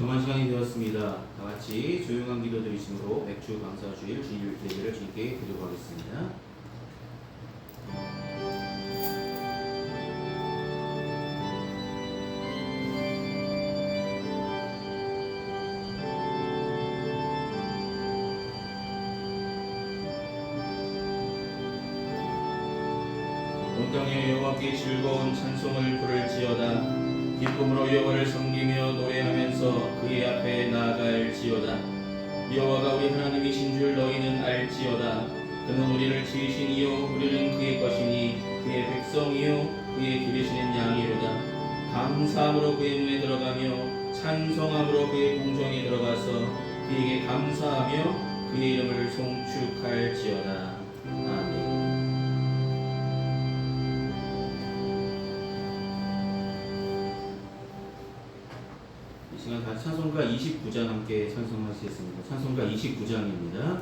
정한 시간이 되었습니다. 다 같이 조용한 기도 드리심으로 맥주 감사주일 주일 예배를 주님께 드리도록 하겠습니다. 온 땅에 여호와께 즐거운 찬송을 부를지어다. 기쁨으로 여호와를 섬기며 노래하면서 그의 앞에 나아갈지어다. 여호와가 우리 하나님이신 줄 너희는 알지어다. 그는 우리를 지으신 이요 우리는 그의 것이니 그의 백성이요 그의 기르시는 양이로다. 감사함으로 그의 문에 들어가며 찬송함으로 그의 궁정에 들어가서 그에게 감사하며 그의 이름을 송축할지어다. 아멘. 이 시간 다 찬송가 29장 함께 찬송하시겠습니다. 찬송가 29장입니다.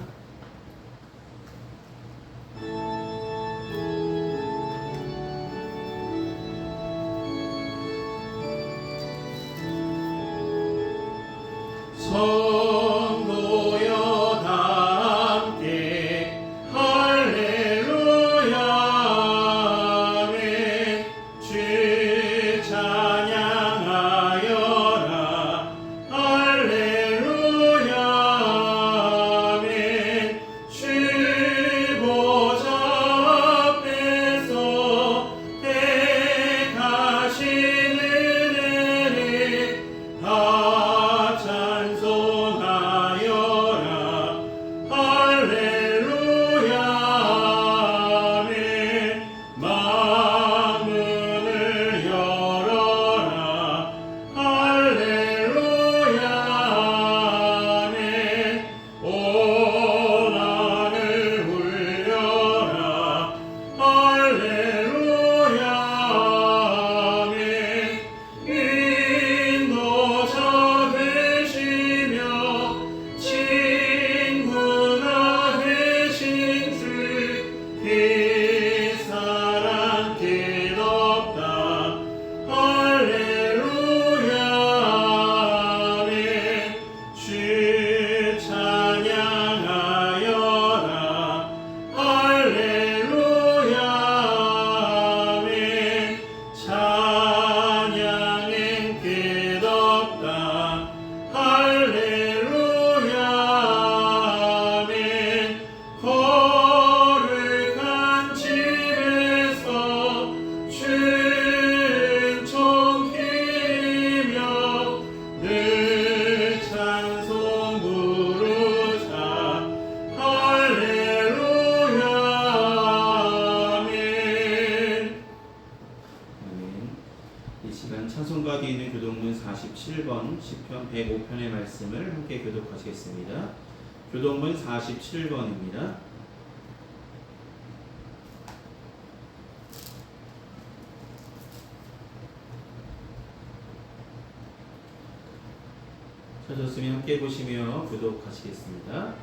성도여 다 함께 할렐루야 아멘. 주 찬양하여라 할렐루야 아멘. 주 보좌 앞에서 택하신 은혜를 다 찬송하여라 할렐루야 아멘. 만문을 열어라 할렐루야 아멘. 온 하늘 울려라 할렐루야 아멘. 인도자 되시며 친구가 되신 주 그 사랑 끝없다 할렐루야 아멘. 주 찬양하여라 할렐루야 아멘. 찬양은 끝없다 할렐루야 아멘. 거룩한 집에서 춘총 기리며 늘 찬송 부르자 할렐루야 아멘. 아멘. 이 시간 찬송가 뒤에 있는 교독문 47번 시편 105편의 말씀을 함께 교독하시겠습니다. 교독문 47번입니다. 찾았으면 함께 보시며 교독하시겠습니다.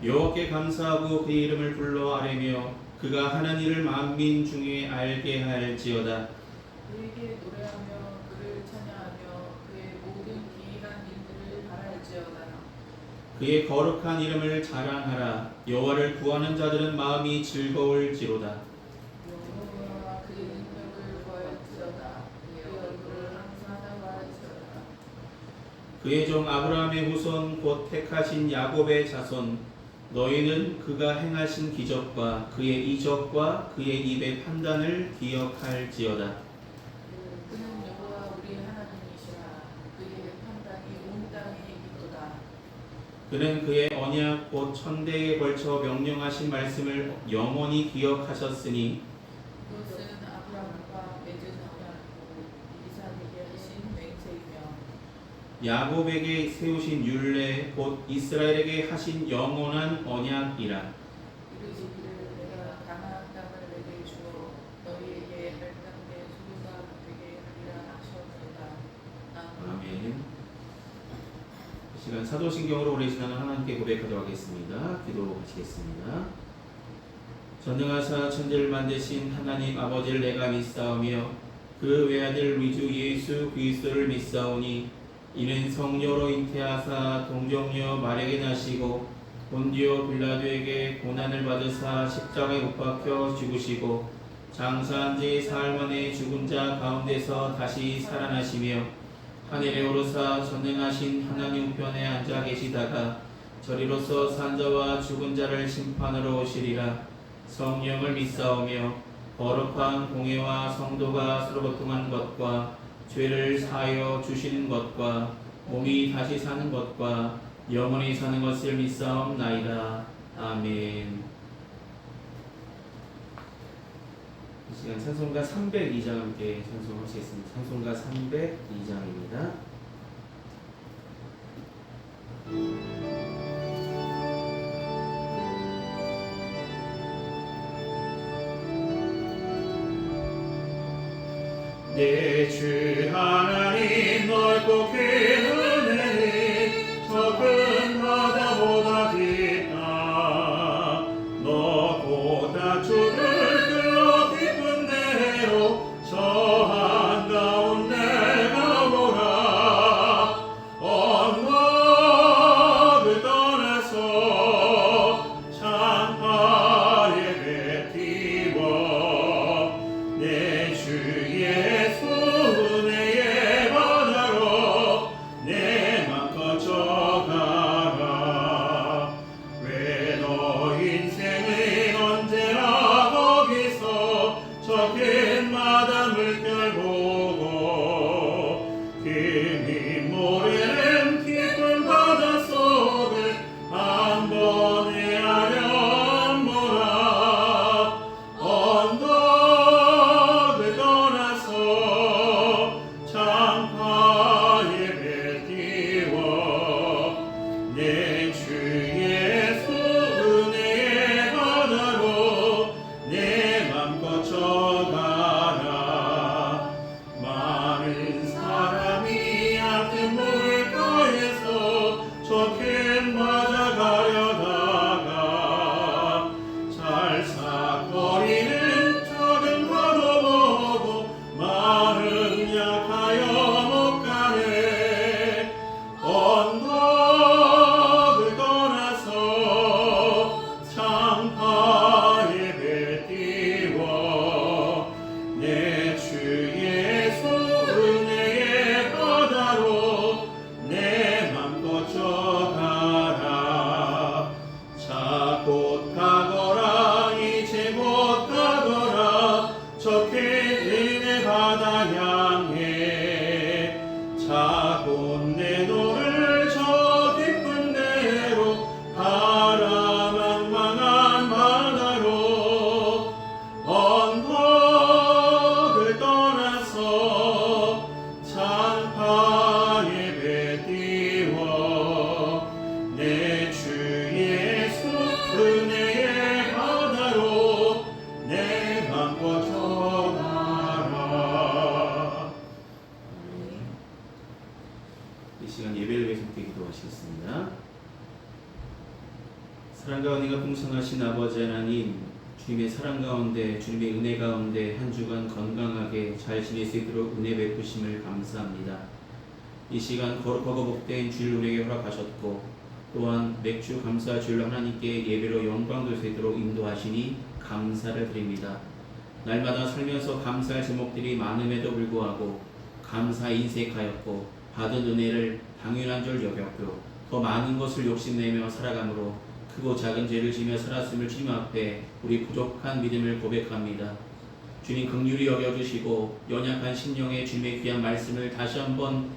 여호와께 감사하고 그의 이름을 불러 아뢰며 그가 하는 일을 만민 중에 알게 할지어다. 그에게 노래하며 그를 찬양하며 그의 모든 기이한 일들을 바랄지어다. 그의 거룩한 이름을 자랑하라. 여호와를 구하는 자들은 마음이 즐거울지로다. 여호와와 그의 능력을 구할지어다. 그의 얼굴을 항상 바랄지어다. 그의 종 아브라함의 후손 곧 택하신 야곱의 자손 너희는 그가 행하신 기적과 그의 이적과 그의 입의 판단을 기억할지어다. 그는 여호와 우리 하나님이시라. 그의 판단이 온 땅에 있도다. 그는 그의 언약 곧 천대에 걸쳐 명령하신 말씀을 영원히 기억하셨으니 그것은 아브라함과 맺은 언약이고 이삭에게 하신 맹세이며 야곱에게 세우신 율례 곧 이스라엘에게 하신 영원한 언약이라. 이르시기를 내가 가나안 땅을 내게 주어 너희에게 멸망된 수가 되게 하리라 하셨도다. 아멘. 이 시간 사도신경으로 우리 신앙을 하나님께 고백하도록 하겠습니다. 기도하시겠습니다. 전능하사 천지를 만드신 하나님 아버지를 내가 믿사오며 그 외아들 위주 예수 그리스도를 믿사오니 이는 성녀로 잉태하사 동정녀 마리아에게 나시고 본디오 빌라도에게 고난을 받으사 십자가에 못 박혀 죽으시고 장사한 지 사흘 만에 죽은 자 가운데서 다시 살아나시며 하늘에 오르사 전능하신 하나님 우편에 앉아 계시다가 저리로서 산자와 죽은 자를 심판하러 오시리라. 성령을 믿사오며 거룩한 공회와 성도가 서로 고통하는 것과 죄를 사하여 주시는 것과 몸이 다시 사는 것과 영원히 사는 것을 믿사옵나이다. 아멘. 이 시간 찬송가 302장 함께 찬송하시겠습니다. 찬송가 302장입니다. 내 주 하나님 넓고 큰 은혜는 저 큰 바다보다 깊다. 너보다 죽을 그 깊은 대로 저 한가운데 가보라. 언덕을 떠나서 창파에 뱉티워 내 주의 은혜의 바다로 내 맘 거쳐가라. 왜 너 인생은 언제나 거기서 저 큰 바다 물결 보고 긴 모래는 깊은 바닷속을 한 번 헤아려 보라. 언덕을 떠나서 창파에 뱉티워 내 주의 은혜의 바다로 내 맘 거쳐가라. 많은 사람이 얕은 물가에서 저 큰 바다 가려다가 찰싹거리는 작은 파도 보고 마음 약하여 못 가네. 언덕을 떠나서 창파에 뱉티워 내 주의 은혜의 바다로 내 맘 거쳐가라. 자 곧 가거라 이제 곧 가거라 저 큰 은혜 바다 향해. 자 곧 내 너를 저 깊은 데로 가라. 망망한 바다로 언덕을 떠나서 창파에 뱉티워 내 주의 은혜의 바다로 내 맘 거쳐가라. 이 시간 예배를 위해서 함께 기도하시겠습니다. 사랑과 은혜가 풍성하신 아버지 하나님, 주님의 사랑 가운데 주님의 은혜 가운데 한 주간 건강하게 잘 지낼 수 있도록 은혜 베푸심을 감사합니다. 이 시간 거룩하고 복된 주일 우리에게 허락하셨고 또한 맥주 감사 주일로 하나님께 예배로 영광 돌 수 있도록 인도하시니 감사를 드립니다. 날마다 살면서 감사할 제목들이 많음에도 불구하고 감사 인색하였고 받은 은혜를 당연한 줄 여겼고 더 많은 것을 욕심내며 살아감으로 크고 작은 죄를 지며 살았음을 주님 앞에 우리 부족한 믿음을 고백합니다. 주님 긍휼히 여겨주시고 연약한 심령에 주님의 귀한 말씀을 다시 한번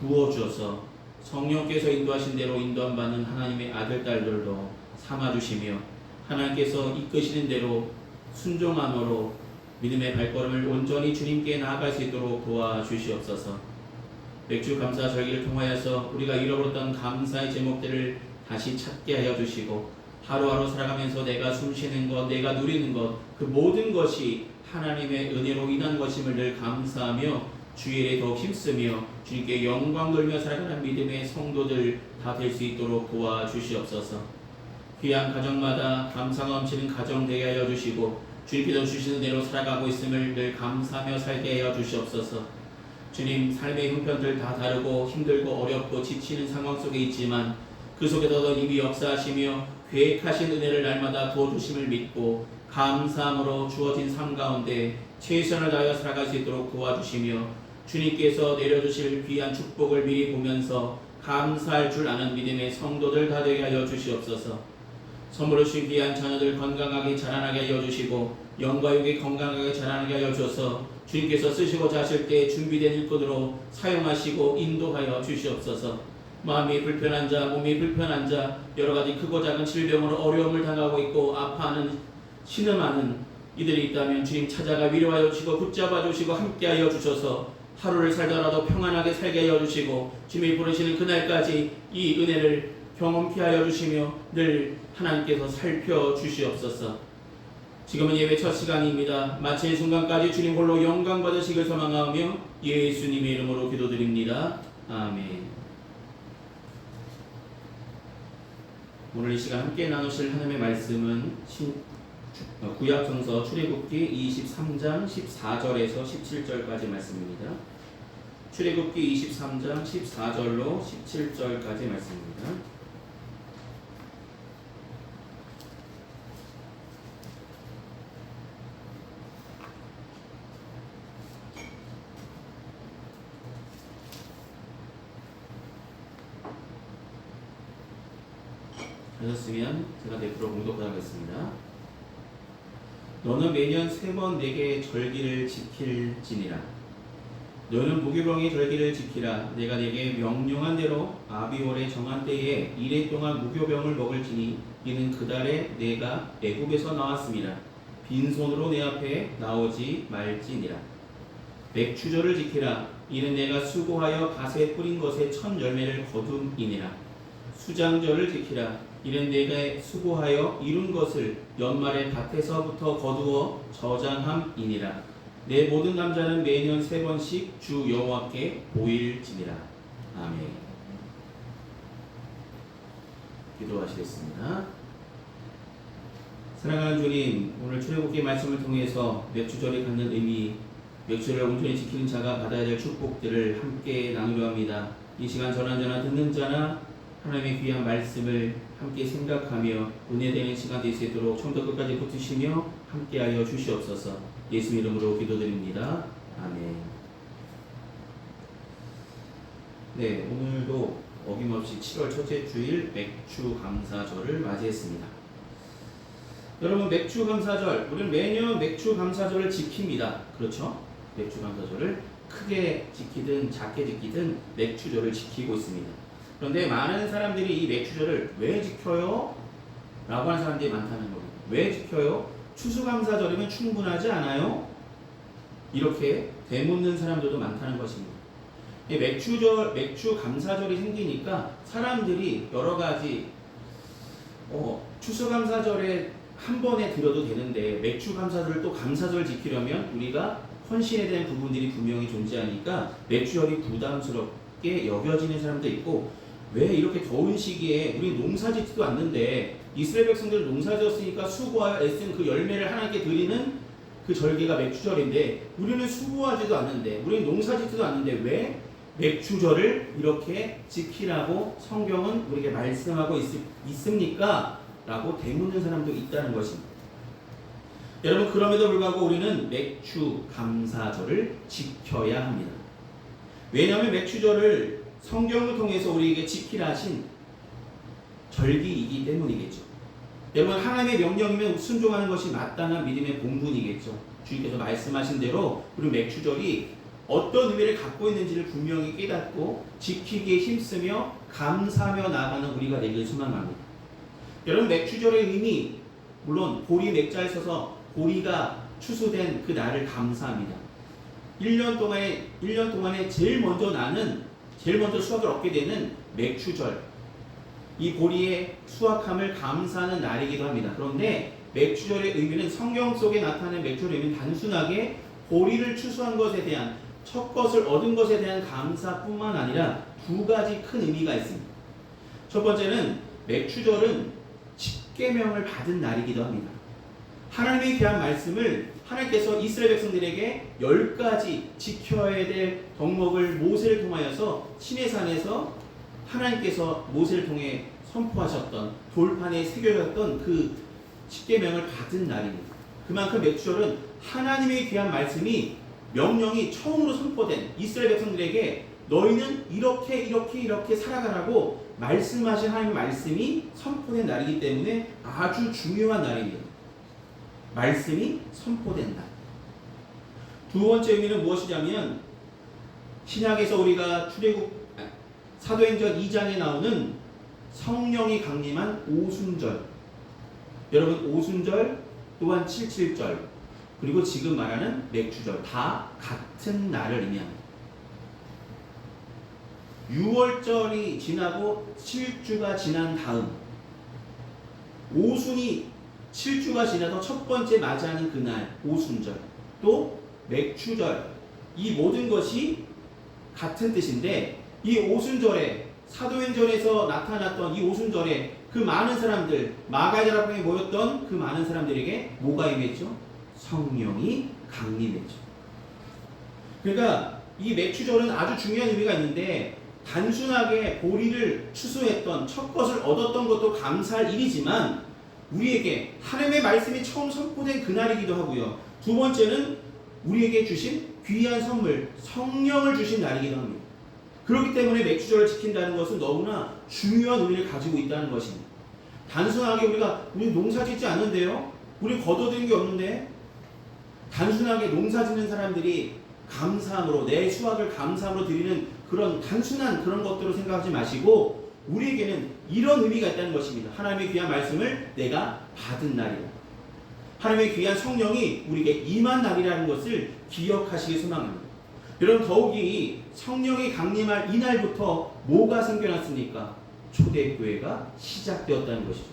부어주어서 성령께서 인도하신 대로 인도함 받는 하나님의 아들 딸들도 삼아주시며 하나님께서 이끄시는 대로 순종함으로 믿음의 발걸음을 온전히 주님께 나아갈 수 있도록 도와주시옵소서. 맥주 감사 절기를 통하여서 우리가 잃어버렸던 감사의 제목들을 다시 찾게 하여 주시고 하루하루 살아가면서 내가 숨쉬는 것, 내가 누리는 것, 그 모든 것이 하나님의 은혜로 인한 것임을 늘 감사하며 주일에 더욱 힘쓰며 주님께 영광 돌며 살아가는 믿음의 성도들 다 될 수 있도록 도와주시옵소서. 귀한 가정마다 감사가 넘치는 가정 되게 하여 주시고 주님께서 주시는 대로 살아가고 있음을 늘 감사하며 살게 하여 주시옵소서. 주님, 삶의 형편들 다 다르고 힘들고 어렵고 지치는 상황 속에 있지만 그 속에서도 이미 역사하시며 계획하신 은혜를 날마다 부어주심을 믿고 감사함으로 주어진 삶 가운데 최선을 다하여 살아갈 수 있도록 도와주시며 주님께서 내려주실 귀한 축복을 미리 보면서 감사할 줄 아는 믿음의 성도들 다 되게 하여 주시옵소서. 선물로 주신 귀한 자녀들 건강하게 자라나게 하여 주시고 영과 육이 건강하게 자라나게 하여 주셔서 주님께서 쓰시고자 하실 때 준비된 일꾼으로 사용하시고 인도하여 주시옵소서. 마음이 불편한 자, 몸이 불편한 자, 여러 가지 크고 작은 질병으로 어려움을 당하고 있고 아파하는, 신음하는 이들이 있다면 주님 찾아가 위로하여 주시고 붙잡아 주시고 함께하여 주셔서 하루를 살더라도 평안하게 살게 하여 주시고 주님이 부르시는 그날까지 이 은혜를 경험케 하여 주시며 늘 하나님께서 살펴 주시옵소서. 지금은 예배 첫 시간입니다. 마치는 순간까지 주님 홀로 영광 받으시길 소망하며 예수님의 이름으로 기도드립니다. 아멘. 오늘 이 시간 함께 나누실 하나님의 말씀은 구약성서 출애굽기 23장 14절에서 17절까지 말씀입니다. 출애굽기 23장 14절로 17절까지 말씀입니다. 하셨으면 제가 내프로 공독하겠습니다. 너는 매년 3번 내게 절기를 지킬지니라. 너는 무교병의 절기를 지키라. 내가 내게 명령한 대로 아비월의 정한 때에 이래 동안 무교병을 먹을지니 이는 그달에 내가 애굽에서 나왔음이라. 빈손으로 내 앞에 나오지 말지니라. 맥추절을 지키라. 이는 내가 수고하여 밭에 뿌린 것의 첫 열매를 거둠이니라. 수장절을 지키라. 이는 내가 수고하여 이룬 것을 연말에 밭에서부터 거두어 저장함이니라. 내 모든 남자는 매년 3번씩 주 여호와께 보일지니라. 아멘. 기도하시겠습니다. 사랑하는 주님, 오늘 출애굽기 말씀을 통해서 맥주절이 갖는 의미, 맥주절을 온전히 지키는 자가 받아야 될 축복들을 함께 나누려 합니다. 이 시간 전한 듣는 자나 하나님의 귀한 말씀을 함께 생각하며 은혜되는 시간 될 수 있도록 처음부터 끝까지 붙으시며 함께하여 주시옵소서. 예수 이름으로 기도드립니다. 아멘. 네, 오늘도 어김없이 7월 첫째 주일 맥주 감사절을 맞이했습니다. 여러분, 맥주 감사절, 우리는 매년 맥주 감사절을 지킵니다. 그렇죠? 맥주 감사절을 크게 지키든 작게 지키든 맥주절을 지키고 있습니다. 그런데 많은 사람들이 이 맥주절을 왜 지켜요? 라고 하는 사람들이 많다는 겁니다. 왜 지켜요? 추수감사절이면 충분하지 않아요? 이렇게 되묻는 사람들도 많다는 것입니다. 맥주 감사절이 생기니까 사람들이 여러 가지 추수감사절에 한 번에 드려도 되는데 맥주 감사절을 또 감사절 지키려면 우리가 헌신에 대한 부분들이 분명히 존재하니까 맥주절이 부담스럽게 여겨지는 사람도 있고, 왜 이렇게 더운 시기에 우리 농사 짓지도 않는데 이스라엘 백성들은 농사 지었으니까 수고하여 애쓴 그 열매를 하나님께 드리는 그 절기가 맥주절인데 우리는 수고하지도 않는데 우리는 농사 짓지도 않는데 왜 맥주절을 이렇게 지키라고 성경은 우리에게 말씀하고 있습니까? 라고 되묻는 사람도 있다는 것입니다. 여러분, 그럼에도 불구하고 우리는 맥주 감사절을 지켜야 합니다. 왜냐하면 맥주절을 성경을 통해서 우리에게 지키라 하신 절기이기 때문이겠죠. 여러분, 하나님의 명령이면 순종하는 것이 마땅한 믿음의 본분이겠죠. 주님께서 말씀하신 대로 우리 맥주절이 어떤 의미를 갖고 있는지를 분명히 깨닫고 지키기에 힘쓰며 감사하며 나아가는 우리가 되길 소망합니다. 여러분, 맥주절의 의미, 물론 보리 맥자에 서서 보리가 추수된 그 날을 감사합니다. 1년 동안에 제일 먼저 수확을 얻게 되는 맥주절, 이 보리의 수확함을 감사하는 날이기도 합니다. 그런데 맥주절의 의미는 성경 속에 나타나는 맥주절의 의미는 단순하게 보리를 추수한 것에 대한, 첫 것을 얻은 것에 대한 감사뿐만 아니라 두 가지 큰 의미가 있습니다. 첫 번째는 맥주절은 십계명을 받은 날이기도 합니다. 하나님의 귀한 말씀을 하나님께서 이스라엘 백성들에게 10가지 지켜야 될 덕목을 모세를 통하여서 시내산에서 하나님께서 모세를 통해 선포하셨던 돌판에 새겨졌던 그 십계명을 받은 날입니다. 그만큼 맥주절은 하나님의 귀한 말씀이 명령이 처음으로 선포된 이스라엘 백성들에게 너희는 이렇게 살아가라고 말씀하신 하나님의 말씀이 선포된 날이기 때문에 아주 중요한 날입니다. 말씀이 선포된 날. 두 번째 의미는 무엇이냐면 신약에서 우리가 사도행전 2장에 나오는 성령이 강림한 오순절, 여러분 오순절 또한 77절 그리고 지금 말하는 맥주절 다 같은 날을 의미합니다. 6월절이 지나고 7주가 지난 다음 오순이 7주가 지나서 첫 번째 맞이하는 그날 오순절 또 맥주절 이 모든 것이 같은 뜻인데 이 오순절에 사도행전에서 나타났던 이 오순절에 그 많은 사람들 마가다락방에 모였던 그 많은 사람들에게 뭐가 임했죠? 성령이 강림했죠. 그러니까 이 맥주절은 아주 중요한 의미가 있는데 단순하게 보리를 추수했던 첫 것을 얻었던 것도 감사할 일이지만 우리에게 하나님의 말씀이 처음 선포된 그날이기도 하고요. 두 번째는 우리에게 주신 귀한 선물 성령을 주신 날이기도 합니다. 그렇기 때문에 맥주절을 지킨다는 것은 너무나 중요한 의미를 가지고 있다는 것입니다. 단순하게 우리 농사 짓지 않는데요. 우리 거둬들인 게 없는데 단순하게 농사 짓는 사람들이 감사함으로 내 수확을 감사함으로 드리는 그런 단순한 그런 것들을 생각하지 마시고 우리에게는 이런 의미가 있다는 것입니다. 하나님의 귀한 말씀을 내가 받은 날이다. 하나님의 귀한 성령이 우리에게 임한 날이라는 것을 기억하시기 소망합니다. 여러분 더욱이 성령이 강림할 이날부터 뭐가 생겨났습니까? 초대교회가 시작되었다는 것이죠.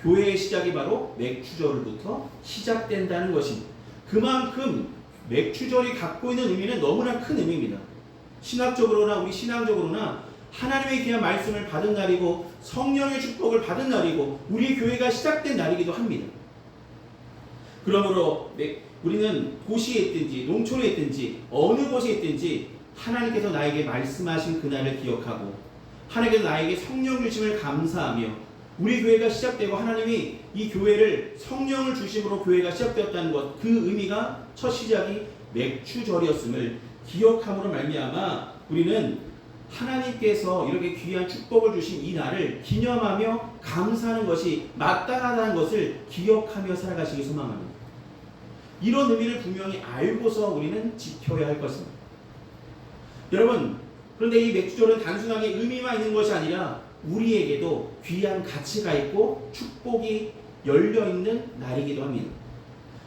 교회의 시작이 바로 맥주절부터 시작된다는 것입니다. 그만큼 맥주절이 갖고 있는 의미는 너무나 큰 의미입니다. 신학적으로나 우리 신앙적으로나 하나님의 귀한 말씀을 받은 날이고 성령의 축복을 받은 날이고 우리 교회가 시작된 날이기도 합니다. 그러므로 우리는 도시에 있든지 농촌에 있든지 어느 곳에 있든지 하나님께서 나에게 말씀하신 그날을 기억하고 하나님께서 나에게 성령 주심을 감사하며 우리 교회가 시작되고 하나님이 이 교회를 성령을 주심으로 교회가 시작되었다는 것 그 의미가 첫 시작이 맥주절이었음을 기억함으로 말미암아 우리는 하나님께서 이렇게 귀한 축복을 주신 이 날을 기념하며 감사하는 것이 마땅하다는 것을 기억하며 살아가시기 소망합니다. 이런 의미를 분명히 알고서 우리는 지켜야 할 것입니다. 여러분 그런데 이 맥주절은 단순하게 의미만 있는 것이 아니라 우리에게도 귀한 가치가 있고 축복이 열려있는 날이기도 합니다.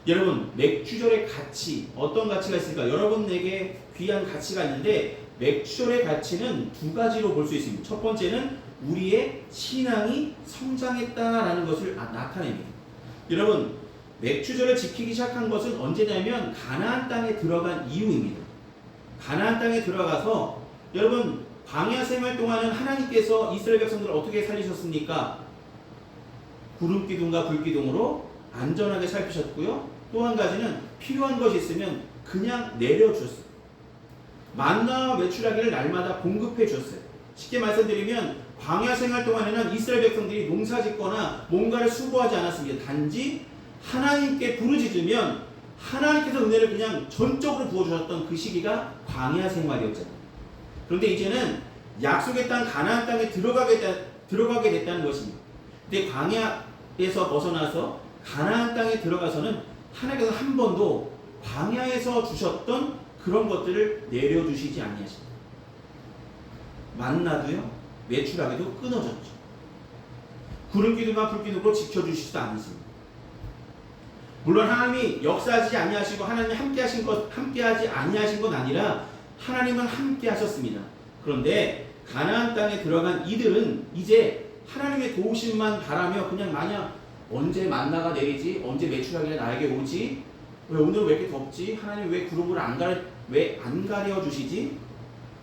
여러분 맥주절의 가치 어떤 가치가 있을까? 여러분에게 귀한 가치가 있는데 맥주절의 가치는 두 가지로 볼 수 있습니다. 첫 번째는 우리의 신앙이 성장했다라는 것을 나타냅니다. 여러분 맥주절을 지키기 시작한 것은 언제냐면 가나안 땅에 들어간 이후입니다. 가나안 땅에 들어가서 여러분 광야 생활 동안은 하나님께서 이스라엘 백성들을 어떻게 살리셨습니까? 구름 기둥과 불 기둥으로 안전하게 살피셨고요. 또 한 가지는 필요한 것이 있으면 그냥 내려주셨어요. 만나와 메추라기를 날마다 공급해 주셨어요. 쉽게 말씀드리면 광야 생활 동안에는 이스라엘 백성들이 농사짓거나 뭔가를 수고하지 않았습니다. 단지 하나님께 부르짖으면 하나님께서 은혜를 그냥 전적으로 부어주셨던 그 시기가 광야 생활이었잖아요. 그런데 이제는 약속의 땅 가나안 땅에 들어가게 됐다는 것입니다. 근데 광야에서 벗어나서 가나안 땅에 들어가서는 하나님께서 한 번도 광야에서 주셨던 그런 것들을 내려주시지 아니하십니다. 만나도요 메추라기도 끊어졌죠. 구름 기둥과 불 기둥으로 지켜주시지도 않으십니다. 물론 하나님이 역사하지 아니하시고 하나님이 함께하지 아니하신 건 아니라 하나님은 함께하셨습니다. 그런데 가나안 땅에 들어간 이들은 이제 하나님의 도우심만 바라며 그냥 마냥 언제 만나가 내리지, 언제 메추라기가 나에게 오지, 왜 오늘 왜 이렇게 덥지, 하나님 왜 구름을 왜 안 가려 주시지,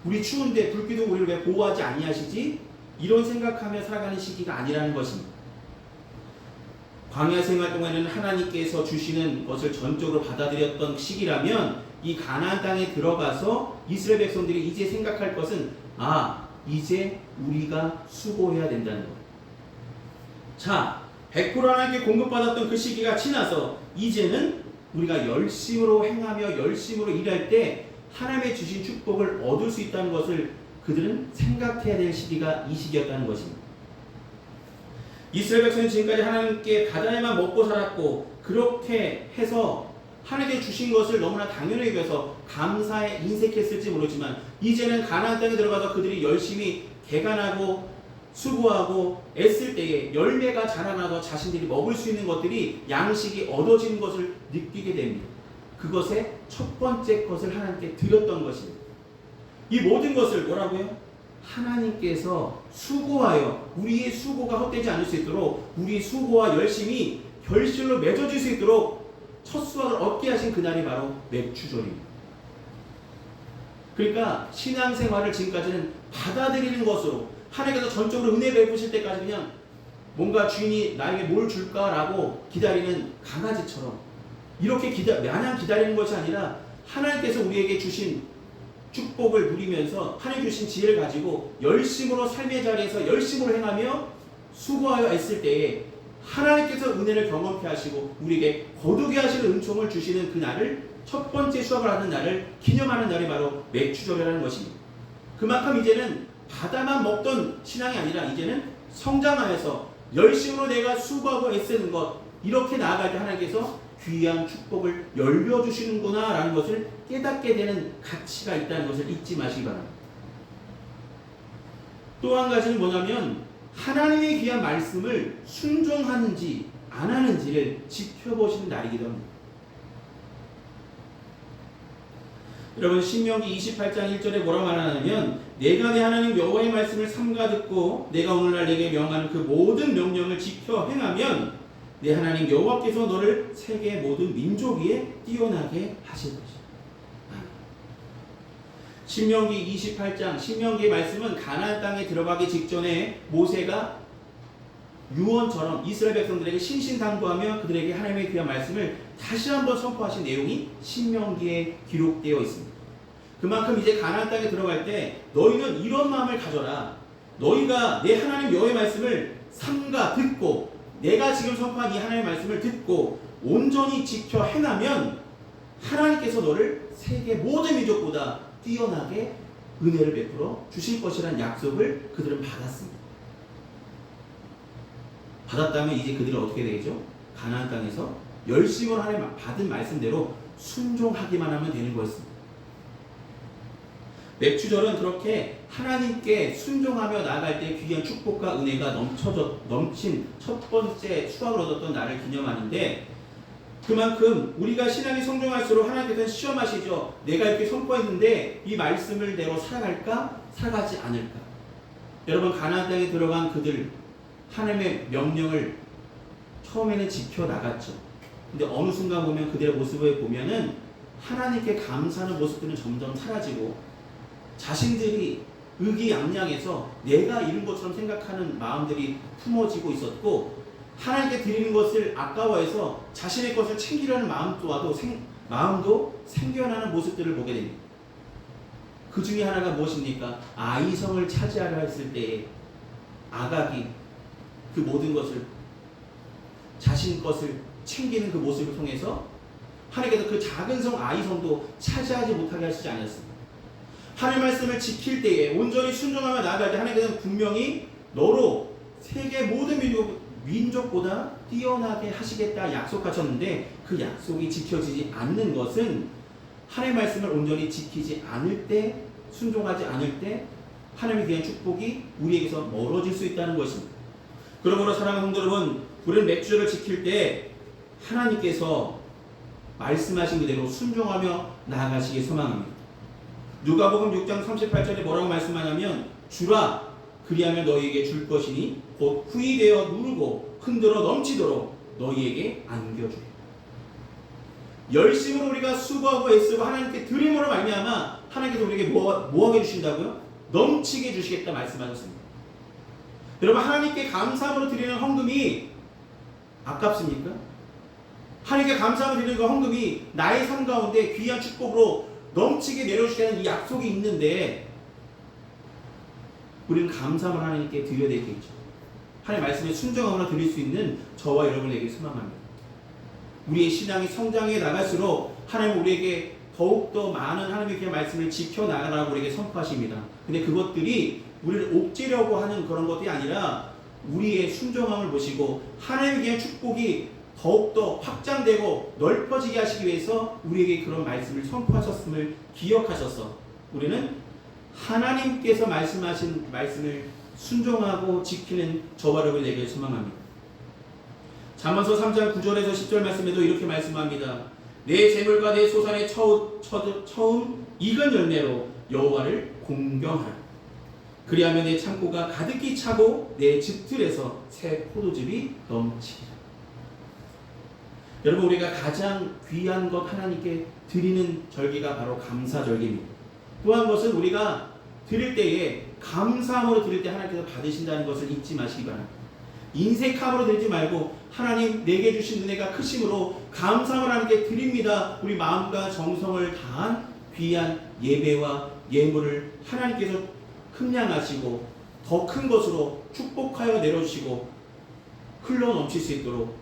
우리 추운데 불기둥 우리를 왜 보호하지 아니하시지, 이런 생각하며 살아가는 시기가 아니라는 것입니다. 광야 생활 동안에는 하나님께서 주시는 것을 전적으로 받아들였던 시기라면 이 가나안 땅에 들어가서 이스라엘 백성들이 이제 생각할 것은 이제 우리가 수고해야 된다는 거예요. 자, 100% 하나님께 공급받았던 그 시기가 지나서 이제는 우리가 열심으로 행하며 열심으로 일할 때 하나님의 주신 축복을 얻을 수 있다는 것을 그들은 생각해야 될 시기가 이 시기였다는 것입니다. 이스라엘 백성은 지금까지 하나님께 바다에만 먹고 살았고 그렇게 해서 하나님께 주신 것을 너무나 당연히 여겨서 감사에 인색했을지 모르지만 이제는 가나안 땅에 들어가서 그들이 열심히 개간하고 수고하고 애쓸 때에 열매가 자라나서 자신들이 먹을 수 있는 것들이 양식이 얻어지는 것을 느끼게 됩니다. 그것의 첫 번째 것을 하나님께 드렸던 것입니다. 이 모든 것을 뭐라고요? 하나님께서 수고하여 우리의 수고가 헛되지 않을 수 있도록 우리의 수고와 열심이 결실로 맺어질 수 있도록 첫 수확을 얻게 하신 그날이 바로 맥추절입니다. 그러니까 신앙생활을 지금까지는 받아들이는 것으로 하나님께서 전적으로 은혜 베푸실 때까지 그냥 뭔가 주인이 나에게 뭘 줄까라고 기다리는 강아지처럼 이렇게 마냥 기다리는 것이 아니라 하나님께서 우리에게 주신 축복을 누리면서 하나님 주신 지혜를 가지고 열심으로 삶의 자리에서 열심으로 행하며 수고하여 애쓸 때에 하나님께서 은혜를 경험케 하시고 우리에게 거두게 하시는 은총을 주시는 그 날을 첫 번째 수확을 하는 날을 기념하는 날이 바로 맥추절이라는 것입니다. 그만큼 이제는 바다만 먹던 신앙이 아니라 이제는 성장하여서 열심으로 내가 수고하고 애쓰는 것 이렇게 나아갈 때 하나님께서 귀한 축복을 열려주시는구나 라는 것을 깨닫게 되는 가치가 있다는 것을 잊지 마시기 바랍니다. 또 한 가지는 뭐냐면 하나님의 귀한 말씀을 순종하는지 안 하는지를 지켜보시는 날이기도 합니다. 여러분 신명기 28장 1절에 뭐라고 말하냐면 내가 내 하나님 여호와의 말씀을 삼가 듣고 내가 오늘날 내게 명하는 그 모든 명령을 지켜 행하면 내 하나님 여호와께서 너를 세계 모든 민족 위에 뛰어나게 하실 것이다. 신명기 28장 신명기의 말씀은 가나안 땅에 들어가기 직전에 모세가 유언처럼 이스라엘 백성들에게 신신당부하며 그들에게 하나님의 귀한 말씀을 다시 한번 선포하신 내용이 신명기에 기록되어 있습니다. 그만큼 이제 가나안 땅에 들어갈 때 너희는 이런 마음을 가져라. 너희가 내 하나님 여호와의 말씀을 삼가 듣고 내가 지금 선포한 이 하나님의 말씀을 듣고 온전히 지켜 행하면 하나님께서 너를 세계 모든 민족보다 뛰어나게 은혜를 베풀어 주실 것이라는 약속을 그들은 받았습니다. 받았다면 이제 그들은 어떻게 되죠? 가나안 땅에서 열심으로 하나님 받은 말씀대로 순종하기만 하면 되는 거였습니다. 맥추절은 그렇게 하나님께 순종하며 나아갈 때 귀한 축복과 은혜가 넘친 첫 번째 수확을 얻었던 날을 기념하는데 그만큼 우리가 신앙이 성장할수록 하나님께서는 시험하시죠. 내가 이렇게 선포했는데 이 말씀을 대로 살아갈까? 살아가지 않을까? 여러분 가나안 땅에 들어간 그들 하나님의 명령을 처음에는 지켜나갔죠. 근데 어느 순간 보면 그들의 모습을 보면은 하나님께 감사하는 모습들은 점점 사라지고 자신들이 의기양양해서 내가 이룬 것처럼 생각하는 마음들이 품어지고 있었고 하나님께 드리는 것을 아까워해서 자신의 것을 챙기려는 마음도 생겨나는 모습들을 보게 됩니다. 그 중에 하나가 무엇입니까? 아이성을 차지하려 했을 때에 아각이 그 모든 것을 자신 것을 챙기는 그 모습을 통해서 하나님께서 그 작은 성 아이성도 차지하지 못하게 하시지 않았습니다. 하나님의 말씀을 지킬 때에 온전히 순종하며 나아갈 때 하나님께서는 분명히 너로 세계 모든 민족보다 뛰어나게 하시겠다 약속하셨는데 그 약속이 지켜지지 않는 것은 하나님의 말씀을 온전히 지키지 않을 때 순종하지 않을 때 하나님의 귀한 축복이 우리에게서 멀어질 수 있다는 것입니다. 그러므로 사랑하는 성도 여러분 우리는 맥주절을 지킬 때 하나님께서 말씀하신 그대로 순종하며 나아가시길 소망합니다. 누가복음 6장 38절에 뭐라고 말씀하냐면 주라 그리하면 너희에게 줄 것이니 곧 후히 되어 누르고 흔들어 넘치도록 너희에게 안겨주리라. 열심으로 우리가 수고하고 애쓰고 하나님께 드림으로 말미암아 하나님께서 우리에게 뭐하게 주신다고요? 넘치게 주시겠다 말씀하셨습니다. 여러분 하나님께 감사함으로 드리는 헌금이 아깝습니까? 하나님께 감사함을 드리는 그 헌금이 나의 삶 가운데 귀한 축복으로 넘치게 내려주시는 이 약속이 있는데 우리는 감사함을 하나님께 드려야 되겠죠. 하나님 말씀에 순종함으로 드릴 수 있는 저와 여러분에게 소망합니다. 우리의 신앙이 성장해 나갈수록 하나님 우리에게 더욱더 많은 하나님의 귀한 말씀을 지켜나가라고 우리에게 선포하십니다. 근데 그것들이 우리를 옥죄려고 하는 그런 것이 아니라 우리의 순종함을 보시고 하나님의 귀한 축복이 더욱더 확장되고 넓어지게 하시기 위해서 우리에게 그런 말씀을 선포하셨음을 기억하셔서 우리는 하나님께서 말씀하신 말씀을 순종하고 지키는 저와 여러분이 되길 소망합니다. 잠언서 3장 9절에서 10절 말씀에도 이렇게 말씀합니다. 내 재물과 내 소산의 처음 익은 열매로 여호와를 공경하라. 그리하면 내 창고가 가득히 차고 내 집들에서 새 포도즙이 넘치리라. 여러분, 우리가 가장 귀한 것 하나님께 드리는 절기가 바로 감사절기입니다. 또 한 것은 우리가 드릴 때에 감사함으로 드릴 때 하나님께서 받으신다는 것을 잊지 마시기 바랍니다. 인색함으로 드리지 말고 하나님 내게 주신 은혜가 크심으로 감사함을 하나님께 드립니다. 우리 마음과 정성을 다한 귀한 예배와 예물을 하나님께서 흠량하시고 더 큰 것으로 축복하여 내려주시고 흘러 넘칠 수 있도록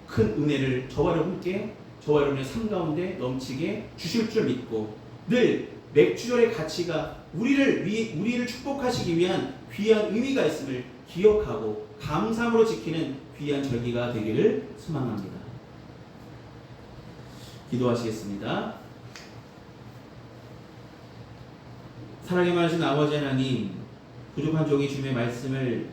큰 은혜를 저와 여러분께, 저와 여러분의 삶 가운데 넘치게 주실 줄 믿고 늘 맥주절의 가치가 우리를 축복하시기 위한 귀한 의미가 있음을 기억하고 감사함으로 지키는 귀한 절기가 되기를 소망합니다. 기도하시겠습니다. 사랑에 많으신 아버지 하나님, 부족한 종이 주님의 말씀을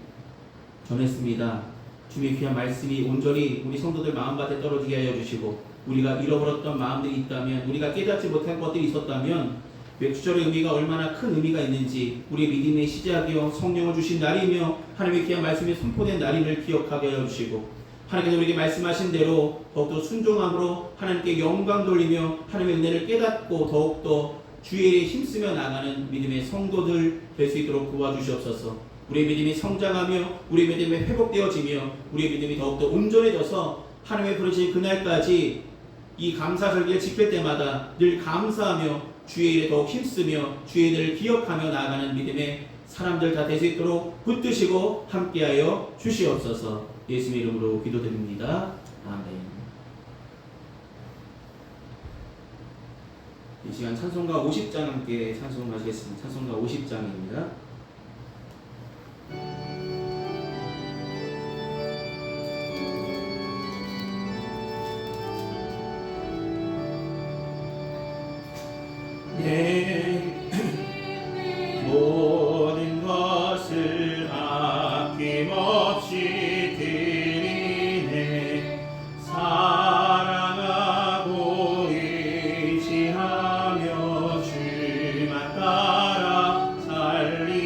전했습니다. 주님의 귀한 말씀이 온전히 우리 성도들 마음밭에 떨어지게 하여 주시고 우리가 잃어버렸던 마음들이 있다면, 우리가 깨닫지 못한 것들이 있었다면 맥주절의 의미가 얼마나 큰 의미가 있는지, 우리의 믿음의 시작이요 성령을 주신 날이며 하나님의 귀한 말씀이 선포된 날임을 기억하게 하여 주시고, 하나님께서 우리에게 말씀하신 대로 더욱더 순종함으로 하나님께 영광 돌리며 하나님의 은혜를 깨닫고 더욱더 주의 일에 힘쓰며 나가는 믿음의 성도들 될 수 있도록 도와주시옵소서. 우리의 믿음이 성장하며 우리의 믿음이 회복되어지며 우리의 믿음이 더욱더 온전해져서 하나님의 부르신 그날까지 이 감사절기를 지킬 때마다 늘 감사하며 주의 일에 더욱 힘쓰며 주의 일을 기억하며 나아가는 믿음의 사람들 다 될 수 있도록 붙드시고 함께하여 주시옵소서. 예수의 이름으로 기도드립니다. 아멘. 이 시간 찬송가 50장 함께 찬송하시겠습니다. 찬송가 50장입니다. 내 모든 것을 아낌없이 드리네. 사랑하고 의지하며 주만 따라 살리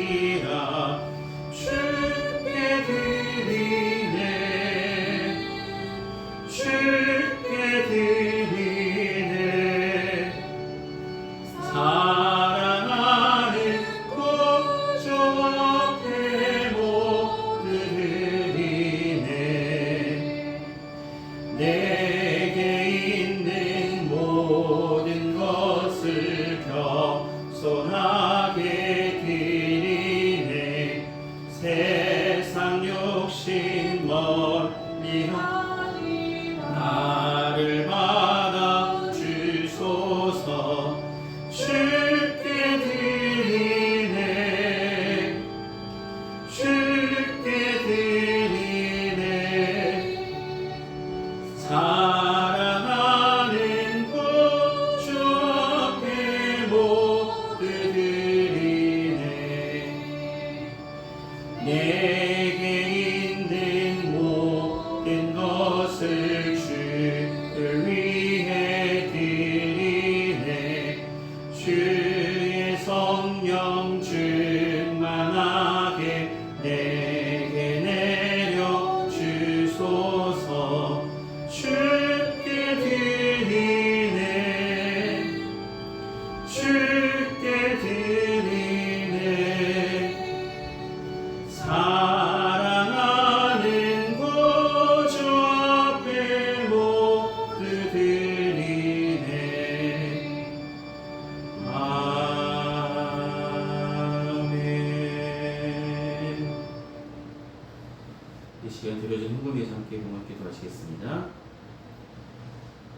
헌금에서 함께 봉헌 기도하시겠습니다.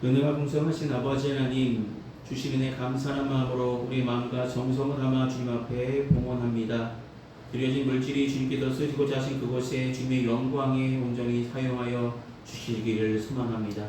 은혜가 풍성하신 아버지 하나님, 주신 은혜 감사하는 마음으로 우리 마음과 정성을 담아 주님 앞에 봉헌합니다. 드려진 물질이 주님께서 쓰시고자 하신 그곳에 주님의 영광에 온전히 사용하여 주시기를 소망합니다.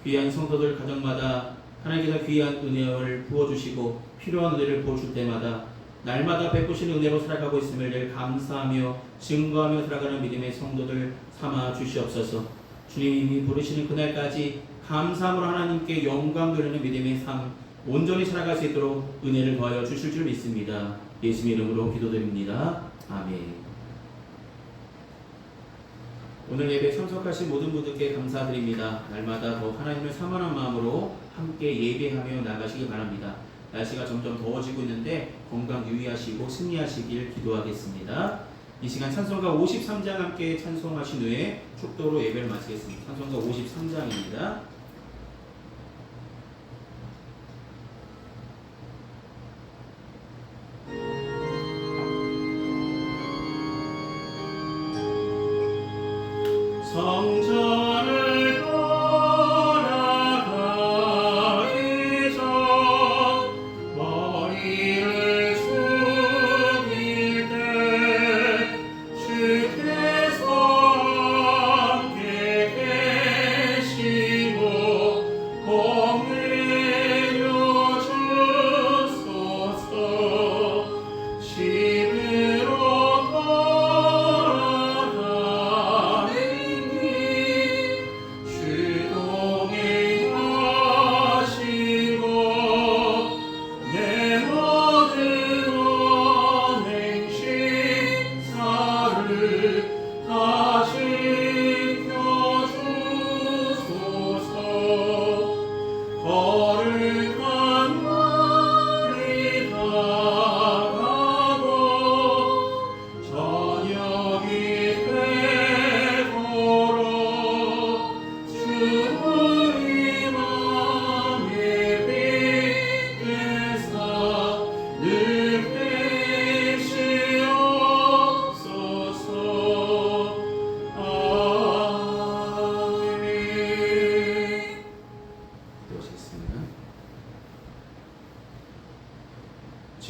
귀한 성도들 가정마다 하나님께서 귀한 은혜를 부어주시고 필요한 은혜를 부어줄 때마다 날마다 베푸시는 은혜로 살아가고 있음을 늘 감사하며 증거하며 살아가는 믿음의 성도들 삼아 주시옵소서. 주님이 부르시는 그날까지 감사함으로 하나님께 영광 돌리는 믿음의 삶 온전히 살아갈 수 있도록 은혜를 더하여 주실 줄 믿습니다. 예수님의 이름으로 기도드립니다. 아멘. 오늘 예배 참석하신 모든 분들께 감사드립니다. 날마다 더 하나님을 사모하는 마음으로 함께 예배하며 나가시기 바랍니다. 날씨가 점점 더워지고 있는데 건강 유의하시고 승리하시길 기도하겠습니다. 이 시간 찬송가 53장 함께 찬송하신 후에 축도로 예배를 마치겠습니다. 찬송가 53장입니다. 성전을 떠나가기 전 머리를 숙일 때 주께서 함께 계시고 공내려 주소서. 집으로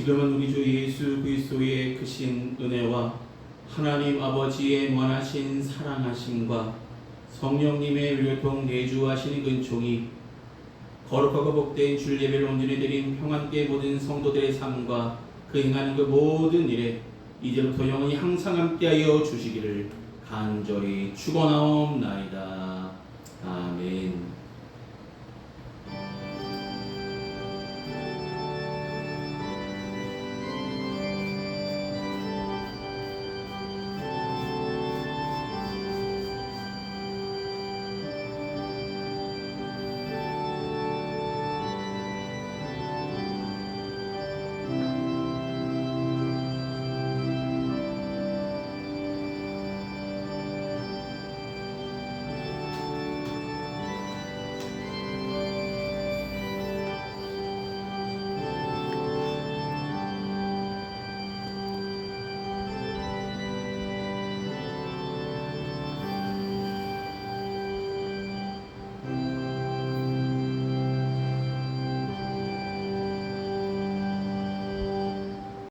지금은 우리 주 예수 그리스도의 크신 은혜와 하나님 아버지의 무한하신 사랑하심과 성령님의 교통 내주하시는 근총이 거룩하고 복된 줄 예배를 온전히 드린 평안께 모든 성도들의 삶과 그 행하는 그 모든 일에 이제부터 영원히 항상 함께하여 주시기를 간절히 축원하옵나이다. 아멘.